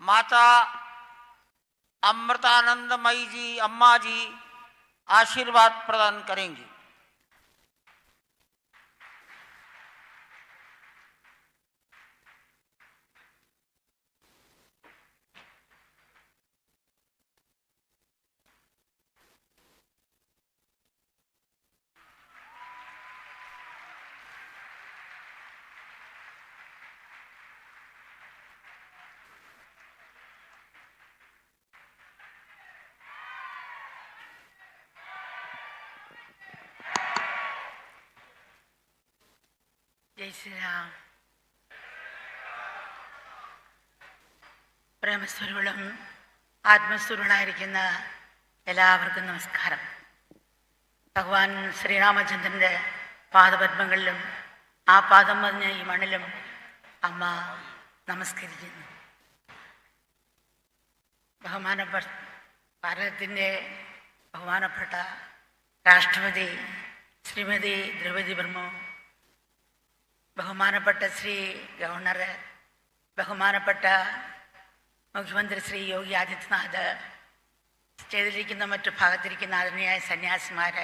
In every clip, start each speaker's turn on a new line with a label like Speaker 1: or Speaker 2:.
Speaker 1: माता अमृतानंदमयी जी, अम्मा जी आशीर्वाद प्रदान करेंगी।
Speaker 2: जय श्री राम. പ്രേമസ്വരൂപം ആത്മസ്വരൂപനായിരിക്കുന്ന എല്ലാവർക്കും നമസ്കാരം. ഭഗവാൻ ശ്രീരാമചന്ദ്രൻ്റെ പാദപത്മങ്ങളിലും ആ പാദം പറഞ്ഞ ഈ മണ്ണിലും അമ്മ നമസ്കരിക്കുന്നു. ഭാരതത്തിൻ്റെ ബഹുമാനപ്പെട്ട രാഷ്ട്രപതി ശ്രീമതി ദ്രൗപദി മുർമു, ബഹുമാനപ്പെട്ട ശ്രീ ഗവർണർ, ബഹുമാനപ്പെട്ട മുഖ്യമന്ത്രി ശ്രീ യോഗി ആദിത്യനാഥ്, സ്റ്റേജിലിരിക്കുന്ന മറ്റു ഭാഗത്തിരിക്കുന്ന ആദരണീയായ സന്യാസിമാർ,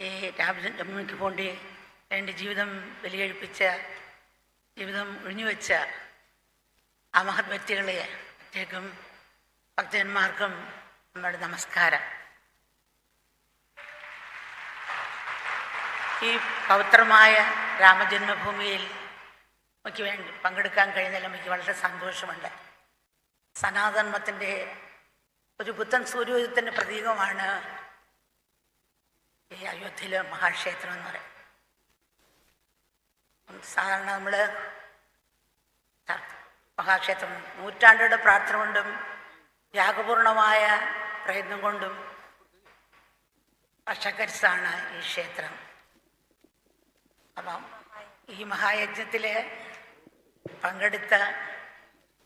Speaker 2: ഈ രാമജന്മഭൂമിക്ക് വേണ്ടി എൻ്റെ ജീവിതം ബലികഴിപ്പിച്ച, ജീവിതം ഒഴിഞ്ഞുവെച്ച ആ മഹത് വ്യക്തികളെ പ്രത്യേകം ഭക്തന്മാർക്കും നമ്മുടെ നമസ്കാരം. ഈ പവിത്രമായ രാമജന്മഭൂമിയിൽ എനിക്ക് വേണ്ടി പങ്കെടുക്കാൻ കഴിഞ്ഞതിൽ എനിക്ക് വളരെ സന്തോഷമുണ്ട്. സനാതനധർമ്മത്തിൻ്റെ ഒരു പുത്തൻ സൂര്യോദയത്തിൻ്റെ പ്രതീകമാണ് ഈ അയോധ്യയിലെ മഹാക്ഷേത്രം എന്ന് പറയും. സാധാരണ നമ്മൾ മഹാക്ഷേത്രം നൂറ്റാണ്ടുകളുടെ പ്രാർത്ഥന കൊണ്ടും ത്യാഗപൂർണമായ പ്രയത്നം കൊണ്ടും വർഷക്കരിച്ചാണ് ഈ ക്ഷേത്രം. അപ്പം ഈ മഹായജ്ഞത്തിൽ പങ്കെടുത്ത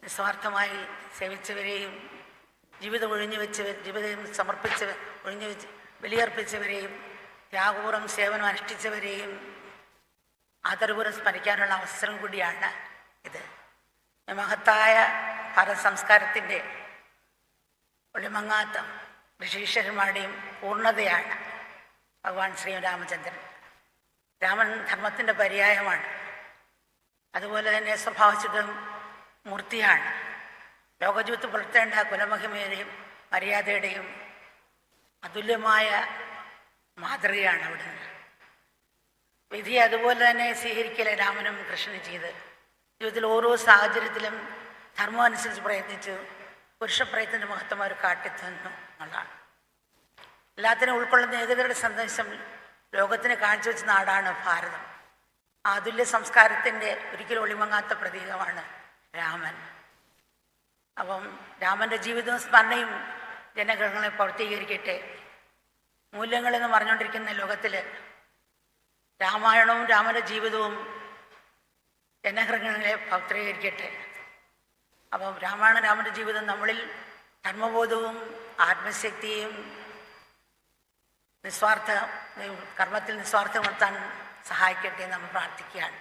Speaker 2: നിസ്വാർത്ഥമായി സേവിച്ചവരെയും ജീവിതം ജീവിതം സമർപ്പിച്ച് ബലിയർപ്പിച്ചവരെയും ത്യാഗപൂർവ്വം സേവനം അനുഷ്ഠിച്ചവരെയും ആദരപൂർവ്വം സ്മരിക്കാനുള്ള അവസരം കൂടിയാണ് ഇത്. മഹത്തായ ഭാരത സംസ്കാരത്തിൻ്റെ ഒളിമങ്ങാത്ത ഋഷീശ്വരന്മാരുടെയും പൂർണ്ണതയാണ് ഭഗവാൻ ശ്രീരാമചന്ദ്രൻ. രാമൻ ധർമ്മത്തിൻ്റെ പര്യായമാണ്. അതുപോലെ തന്നെ സ്വഭാവശുദ്ധ മൂർത്തിയാണ്. ലോകജീവിതത്തിൽ പുലർത്തേണ്ട കുലമഹിമയുടെയും മര്യാദയുടെയും അതുല്യമായ മാതൃകയാണ് അവിടുന്ന്. വിധി അതുപോലെ തന്നെ സ്വീകരിക്കലെ രാമനും കൃഷ്ണനും ചെയ്ത് ജീവിതത്തിൽ ഓരോ സാഹചര്യത്തിലും ധർമ്മം അനുസരിച്ച് പ്രയത്നിച്ചു പുരുഷപ്രയത്നത്തിൻ്റെ മഹത്വം അവർ കാട്ടിത്തന്നു എന്നുള്ളതാണ്. എല്ലാത്തിനും ഉൾക്കൊള്ളുന്ന ഏകതയുടെ സന്ദേശം ലോകത്തിന് കാഴ്ചവെച്ച നാടാണ് ഭാരതം. ആതുല്യ സംസ്കാരത്തിൻ്റെ ഒരിക്കലും ഒളിമങ്ങാത്ത പ്രതീകമാണ് രാമൻ. അപ്പം രാമൻ്റെ ജീവിതവും സ്മരണയും ജനഗ്രഹങ്ങളെ പൂർത്തീകരിക്കട്ടെ. മൂല്യങ്ങളെന്ന് പറഞ്ഞുകൊണ്ടിരിക്കുന്ന ലോകത്തിൽ രാമായണവും രാമൻ്റെ ജീവിതവും ജനഗ്രഹങ്ങളെ പൂർത്തീകരിക്കട്ടെ. അപ്പം രാമൻ്റെ ജീവിതം നമ്മളിൽ ധർമ്മബോധവും ആത്മശക്തിയും കർമ്മത്തിൽ നിസ്വാർത്ഥം നടത്താൻ സഹായിക്കട്ടെ എന്ന് നമ്മൾ പ്രാർത്ഥിക്കുകയാണ്.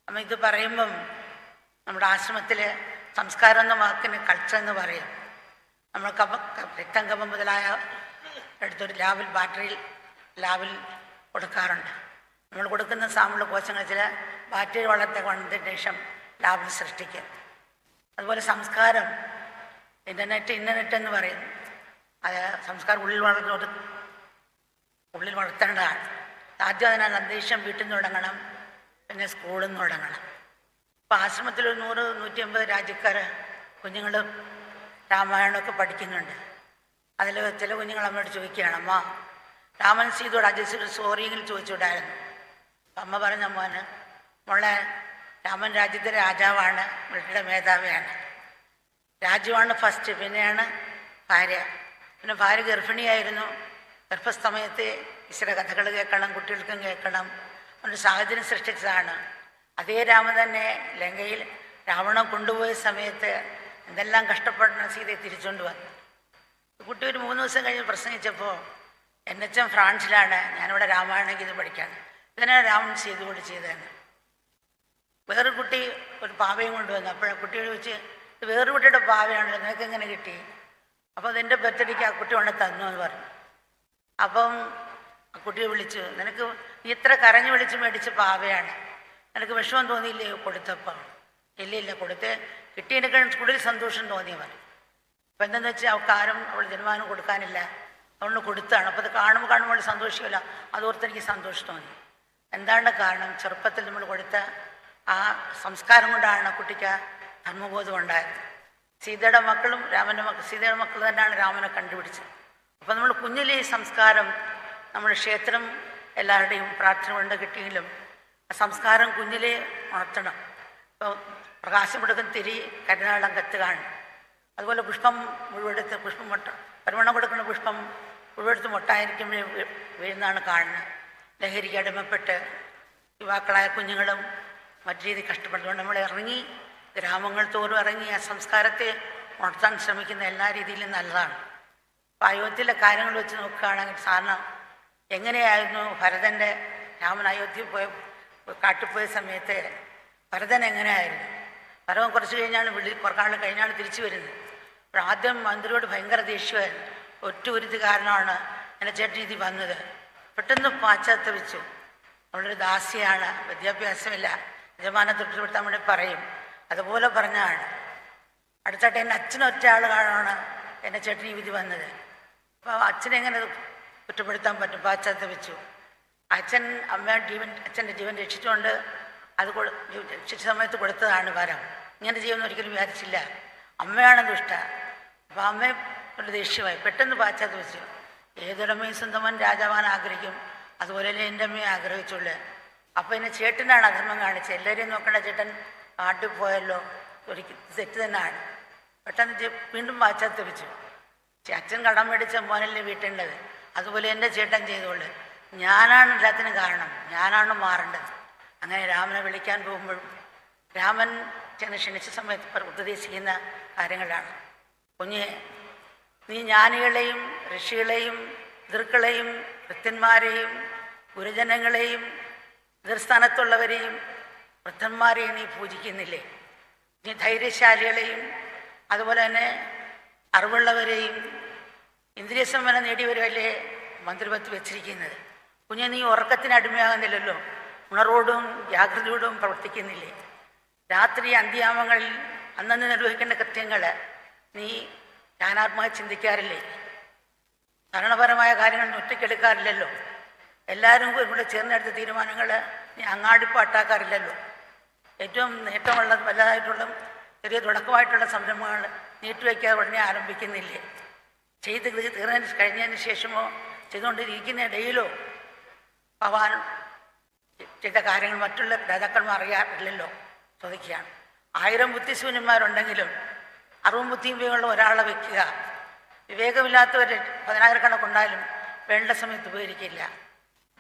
Speaker 2: നമ്മൾ ഇത് പറയുമ്പം നമ്മുടെ ആശ്രമത്തിൽ സംസ്കാരം എന്ന വാക്കിന് കൾച്ചർ എന്ന് പറയും. നമ്മൾ രക്തം കഫം മുതലായ എടുത്തൊരു ബാറ്ററിയിൽ ലാബിൽ കൊടുക്കാറുണ്ട്. നമ്മൾ കൊടുക്കുന്ന സാമ്പിൾ കോശങ്ങൾ ചില ബാറ്ററി വളർത്തെ കൊണ്ടതിന് ശേഷം ലാബിൽ സൃഷ്ടിക്കുക. അതുപോലെ സംസ്കാരം ഇൻ്റർനെറ്റ് എന്ന് പറയും. അത് സംസ്കാരം ഉള്ളിൽ വളർത്തേണ്ടതാണ്. ആദ്യം അതിനാണ് അന്തരീക്ഷം വീട്ടിൽ നിന്ന് തുടങ്ങണം, പിന്നെ സ്കൂളിൽ നിന്ന് തുടങ്ങണം. ഇപ്പോൾ ആശ്രമത്തിൽ 100-150 രാജ്യക്കാർ കുഞ്ഞുങ്ങൾ രാമായണമൊക്കെ പഠിക്കുന്നുണ്ട്. അതിൽ ചില കുഞ്ഞുങ്ങൾ അമ്മയോട് ചോദിക്കുകയാണ്, അമ്മ രാമൻ സീതയോട് അജയ്ക്ക് സോറിയെങ്കിലും ചോദിച്ചുവിടായിരുന്നു. അമ്മ പറഞ്ഞ മോളെ രാമൻ രാജ്യത്തെ രാജാവാണ്, മിലിറ്ററിയുടെ മേധാവിയാണ്. രാജ്യമാണ് ഫസ്റ്റ്, പിന്നെയാണ് ഭാര്യ. പിന്നെ ഭാര്യ ഗർഭിണിയായിരുന്നു. ഗർഭസമയത്ത് ഈശ്വര കഥകൾ കേൾക്കണം, കുട്ടികൾക്കും കേൾക്കണം, ഒരു സാഹചര്യം സൃഷ്ടിച്ചതാണ്. അതേ രാമൻ തന്നെ ലങ്കയിൽ രാവണൻ കൊണ്ടുപോയ സമയത്ത് എന്തെല്ലാം കഷ്ടപ്പെടുന്ന സീതയെ തിരിച്ചുകൊണ്ട് വന്നു. കുട്ടി ഒരു 3 ദിവസം കഴിഞ്ഞ് പ്രസംഗിച്ചപ്പോൾ എന്നച്ചൻ ഫ്രാൻസിലാണ്, ഞാനിവിടെ രാമായണം ഇത് പഠിക്കാണ്, ഇതിനാണ് രാമൻ സീതയോട് ചെയ്തതെന്ന്. വേറൊരു കുട്ടി ഒരു പാവയും കൊണ്ടുവന്നു. അപ്പോഴാണ് കുട്ടിയോട് ചോദിച്ച് വേറൊരു കുട്ടിയുടെ ഭാവയാണല്ലോ, നിനക്ക് എങ്ങനെ കിട്ടി? അപ്പോൾ അതെൻ്റെ ബർത്ത്ഡേക്ക് ആ കുട്ടി കൊണ്ട് തന്നു എന്ന് പറഞ്ഞു. അപ്പം ആ കുട്ടിയെ വിളിച്ചു, നിനക്ക് നീ ഇത്ര കരഞ്ഞു വിളിച്ച് മേടിച്ച പാവയാണ്, നിനക്ക് വിഷമം തോന്നിയില്ലേ കൊടുത്തപ്പം? ഇല്ല കൊടുത്തേ, കിട്ടിയതിനേക്കാൾ കൂടുതൽ സന്തോഷം തോന്നിയ പറഞ്ഞു. അപ്പം എന്താണെന്ന് വെച്ചാൽ അവൾക്ക് ആരും അവൾ ജന്മദിനം കൊടുക്കാനില്ല, അതുകൊണ്ട് കൊടുത്താണ്. അപ്പോൾ അത് കാണുമ്പോൾ സന്തോഷമില്ല, അതോർത്ത് എനിക്ക് സന്തോഷം തോന്നി. എന്താണ് കാരണം? ചെറുപ്പത്തിൽ നമ്മൾ കൊടുത്ത ആ സംസ്കാരം കൊണ്ടാണ് കുട്ടിക്ക് ധർമ്മബോധം ഉണ്ടായത്. സീതയുടെ മക്കളും സീതയുടെ മക്കൾ തന്നെയാണ് രാമനെ കണ്ടുപിടിച്ചത്. അപ്പം നമ്മൾ കുഞ്ഞിലെ ഈ സംസ്കാരം, നമ്മൾ ക്ഷേത്രം എല്ലാവരുടെയും പ്രാർത്ഥന കൊണ്ട് കിട്ടിയെങ്കിലും ആ സംസ്കാരം കുഞ്ഞിലെ ഉണർത്തണം. ഇപ്പോൾ പ്രകാശം കൊടുക്കുന്ന തിരി കരുനാളം കത്തുകയാണ്. അതുപോലെ പുഷ്പം മുഴുവെടുത്ത് പരിമണം കൊടുക്കുന്ന പുഷ്പം മുഴുവെടുത്ത് മൊട്ടായിരിക്കുമ്പോഴേ വീഴുന്നതാണ് കാണുന്നത്. ലഹരിക്ക് അടിമപ്പെട്ട് യുവാക്കളായ കുഞ്ഞുങ്ങളും മറ്റു രീതി കഷ്ടപ്പെടുന്നതുകൊണ്ട് നമ്മൾ ഇറങ്ങി ഗ്രാമങ്ങൾ തോറും ഇറങ്ങി ആ സംസ്കാരത്തെ ഉണർത്താൻ ശ്രമിക്കുന്ന എല്ലാ രീതിയിലും നല്ലതാണ്. അപ്പോൾ അയോധ്യയിലെ കാര്യങ്ങൾ വെച്ച് നോക്കുകയാണെങ്കിൽ സാധാരണ എങ്ങനെയായിരുന്നു രാമൻ അയോധ്യയിൽ കാട്ടിപ്പോയ സമയത്ത് ഭരതൻ എങ്ങനെയായിരുന്നു? ഭരതൻ കുറച്ച് കഴിഞ്ഞാണ് കുറേ നാൾ കഴിഞ്ഞാണ് തിരിച്ചു വരുന്നത്. അപ്പോൾ ആദ്യം മന്ത്രിയോട് ഭയങ്കര ദേഷ്യമായിരുന്നു. ഒരു കാരണമാണ് എൻ്റെ ചേട്ടനീതി വന്നത്. പെട്ടെന്ന് പാശ്ചാത്തപിച്ചു. അവളൊരു ദാസിയാണ്, വിദ്യാഭ്യാസമില്ല, യജമാനെ തൃപ്തിപ്പെടുത്താൻ വേണ്ടി പറയും. അതുപോലെ പറഞ്ഞാണ്. അടുത്തായിട്ട് എൻ്റെ അച്ഛനൊറ്റ ആളാണ് എൻ്റെ ചേട്ടന് ഈ വിധി വന്നത്. അപ്പോൾ അച്ഛനെങ്ങനെ കുറ്റപ്പെടുത്താൻ പറ്റും? പാശ്ചാത്തപിച്ചു. അച്ഛൻ്റെ ജീവൻ രക്ഷിച്ചുകൊണ്ട് അത് രക്ഷിച്ച സമയത്ത് കൊടുത്തതാണ് വരം. ഇങ്ങനെ ചെയ്യുമെന്ന് ഒരിക്കലും വിചാരിച്ചില്ല. അമ്മയാണ് ദുഷ്ട. അപ്പോൾ അമ്മയെ ഒരു ദേഷ്യമായി പെട്ടെന്ന് പാശ്ചാത്തപിച്ചു. ഏതൊരമ്മയും സ്വന്തമൻ രാജാവാൻ ആഗ്രഹിക്കും, അതുപോലെയല്ലേ എൻ്റെ അമ്മയെ ആഗ്രഹിച്ചുള്ളൂ. അപ്പോൾ എന്നെ ചേട്ടനാണ് അധർമ്മം കാണിച്ചത്. എല്ലാവരെയും നോക്കേണ്ട ചേട്ടൻ കാട്ടിൽ പോയല്ലോ, ഒരിക്കൽ തെറ്റ് തന്നെയാണ്. പെട്ടെന്ന് വീണ്ടും പാശ്ചാത്തപിച്ചു. അച്ഛൻ കടം മേടിച്ച മോനല്ലേ വീട്ടേണ്ടത്, അതുപോലെ എൻ്റെ ചേട്ടൻ ചെയ്തോളൂ. ഞാനാണ് എല്ലാത്തിനും കാരണം, ഞാനാണ് മാറേണ്ടത്. അങ്ങനെ രാമനെ വിളിക്കാൻ പോകുമ്പോഴും രാമൻ ചെന്ന് ക്ഷണിച്ച സമയത്ത് ഉപദേശിക്കുന്ന കാര്യങ്ങളാണ്. കുഞ്ഞെ, നീ ജ്ഞാനികളെയും ഋഷികളെയും പിതൃക്കളെയും ഭൃത്യന്മാരെയും ഗുരുജനങ്ങളെയും എതിർസ്ഥാനത്തുള്ളവരെയും വൃദ്ധന്മാരെയും നീ പൂജിക്കുന്നില്ലേ? നീ ധൈര്യശാലികളെയും അതുപോലെ തന്നെ അറിവുള്ളവരെയും ഇന്ദ്രിയ സമ്പന്ന നേടിയവരല്ലേ മന്ത്രിപത്ത് വെച്ചിരിക്കുന്നത്. കുഞ്ഞെ, നീ ഉറക്കത്തിന് അടിമയാകുന്നില്ലല്ലോ, ഉണർവോടും ജാഗ്രതയോടും പ്രവർത്തിക്കുന്നില്ലേ? രാത്രി അന്ത്യാമങ്ങളിൽ അന്നന്ന് നിർവഹിക്കേണ്ട കൃത്യങ്ങൾ നീ ജ്ഞാനാത്മക ചിന്തിക്കാറില്ലേ? ഭരണപരമായ കാര്യങ്ങൾ ഒറ്റയ്ക്കെടുക്കാറില്ലല്ലോ. എല്ലാവരും കൂടെ ചേർന്നെടുത്ത തീരുമാനങ്ങൾ നീ അങ്ങാടിപ്പാട്ടാക്കാറില്ലല്ലോ. ഏറ്റവും നേട്ടമുള്ള വലുതായിട്ടുള്ള ചെറിയ തുടക്കമായിട്ടുള്ള സംരംഭങ്ങൾ നീട്ടിവെക്കാതെ ഉടനെ ആരംഭിക്കുന്നില്ലേ? ചെയ്ത് കഴിഞ്ഞതിന് ശേഷമോ ചെയ്തുകൊണ്ടിരിക്കുന്ന ഇടയിലോ ഭഗവാൻ ചെയ്ത കാര്യങ്ങൾ മറ്റുള്ള രാജാക്കന്മാർ അറിയാറില്ലല്ലോ ചോദിക്കുകയാണ്. 1000 ബുദ്ധിശൂന്യന്മാരുണ്ടെങ്കിലും 60 ബുദ്ധിയും വിവേകമുള്ള ഒരാളെ വെക്കുക. വിവേകമില്ലാത്തവർ 10,000 കണക്കുണ്ടായാലും വേണ്ട സമയത്ത് ഉപകരിക്കില്ല.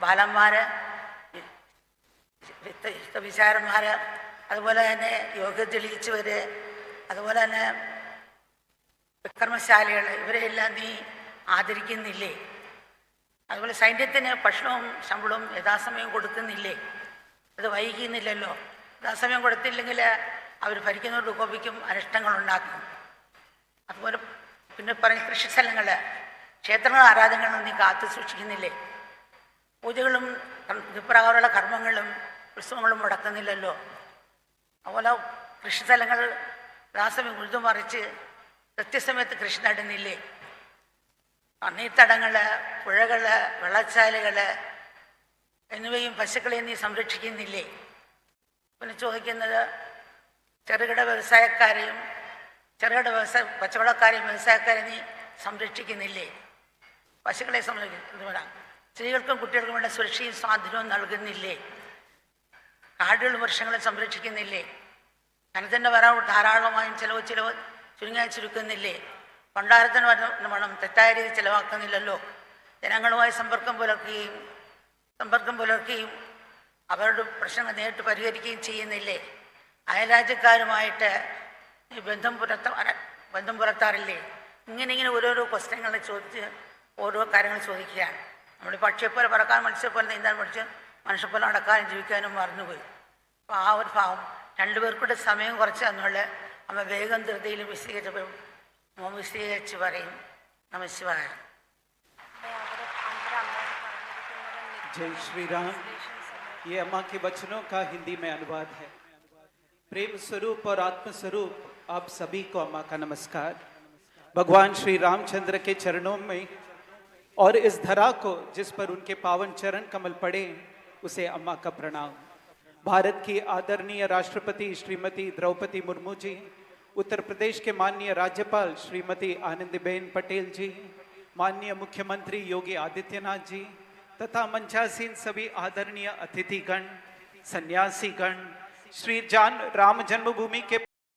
Speaker 2: ബാലന്മാർ, വിചാരന്മാർ, അതുപോലെ തന്നെ യോഗ്യത തെളിയിച്ചവർ, അതുപോലെ തന്നെ വിക്രമശാലികൾ, ഇവരെല്ലാം നീ ആദരിക്കുന്നില്ലേ? അതുപോലെ സൈന്യത്തിന് ഭക്ഷണവും ശമ്പളവും യഥാസമയം കൊടുക്കുന്നില്ലേ? അത് വൈകുന്നില്ലല്ലോ. യഥാസമയം കൊടുത്തില്ലെങ്കിൽ അവർ ഭരിക്കുന്നവരോട് കോപിക്കും, അനിഷ്ടങ്ങളുണ്ടാക്കും. അതുപോലെ പിന്നെ പറഞ്ഞ കൃഷിസ്ഥലങ്ങൾ, ക്ഷേത്രങ്ങൾ, ആരാധനകളും നീ കാത്തു സൂക്ഷിക്കുന്നില്ലേ? പൂജകളും ഇപ്രകാരമുള്ള കർമ്മങ്ങളും ഉത്സവങ്ങളും മുടക്കുന്നില്ലല്ലോ. അതുപോലെ കൃഷിസ്ഥലങ്ങൾ യഥാസമയം ഉഴുതുമറിച്ച് കൃത്യസമയത്ത് കൃഷി നടുന്നില്ലേ? നീർത്തടങ്ങൾ, പുഴകൾ, വെള്ളച്ചാലുകൾ എന്നിവയും പശുക്കളെയും നീ സംരക്ഷിക്കുന്നില്ലേ? പിന്നെ ചോദിക്കുന്നത് ചെറുകിട വ്യവസായക്കാരെയും കച്ചവടക്കാരെയും വ്യവസായക്കാരെയും നീ സംരക്ഷിക്കുന്നില്ലേ? പശുക്കളെ സംരക്ഷിക്കുന്ന സ്ത്രീകൾക്കും കുട്ടികൾക്കും വേണ്ട സുരക്ഷയും സ്വാതന്ത്ര്യവും നൽകുന്നില്ലേ? കാടുകളും വൃക്ഷങ്ങളും സംരക്ഷിക്കുന്നില്ലേ? ധനത്തിൻ്റെ വരവ് ധാരാളമായും ചിലവ് ചുരുങ്ങാൻ ചുരുക്കുന്നില്ലേ? ഭണ്ഡാരത്തിന് പണം തെറ്റായ രീതി ചിലവാക്കുന്നില്ലല്ലോ. ജനങ്ങളുമായി സമ്പർക്കം പുലർത്തുകയും അവരുടെ പ്രശ്നങ്ങൾ നേരിട്ട് പരിഹരിക്കുകയും ചെയ്യുന്നില്ലേ? അയൽരാജ്യക്കാരുമായിട്ട് ബന്ധം പുലർത്താറില്ലേ? ഇങ്ങനെ ഓരോരോ ക്വസ്റ്റ്യങ്ങൾ ചോദിച്ച് ഓരോ കാര്യങ്ങൾ ചോദിക്കുകയാണ്. നമ്മൾ പക്ഷിയെപ്പോലെ പറക്കാൻ, മത്സ്യപ്പോലെ നീന്താൻ പഠിച്ച് മനുഷ്യപ്പോലെ നടക്കാനും ജീവിക്കാനും മറന്നുപോയി. അപ്പോൾ ആ ഒരു ഭാവം 2 പേർക്കൂടെ സമയം കുറച്ച് തന്നുള്ള അമ്മ വേഗം ധൃതിയിൽ വിശദീകരിച്ചപ്പോൾ മോൻ വിശദീകരിച്ച് പറയും നമശിവായ.
Speaker 3: जय श्री राम। ये अम्मा के वचनों का हिंदी में अनुवाद है। प्रेम स्वरूप और आत्म स्वरूप आप सभी को अम्मा का नमस्कार। भगवान श्री रामचंद्र के चरणों में और इस धरा को जिस पर उनके पावन चरण कमल पड़े उसे अम्मा का प्रणाम। भारत की आदरणीय राष्ट्रपति श्रीमती द्रौपदी मुर्मू जी, उत्तर प्रदेश के माननीय राज्यपाल श्रीमती आनंदीबेन पटेल जी, माननीय मुख्यमंत्री योगी आदित्यनाथ जी तथा मंचासीन सभी आदरणीय अतिथिगण, सन्यासीगण, श्री राम जन्मभूमि के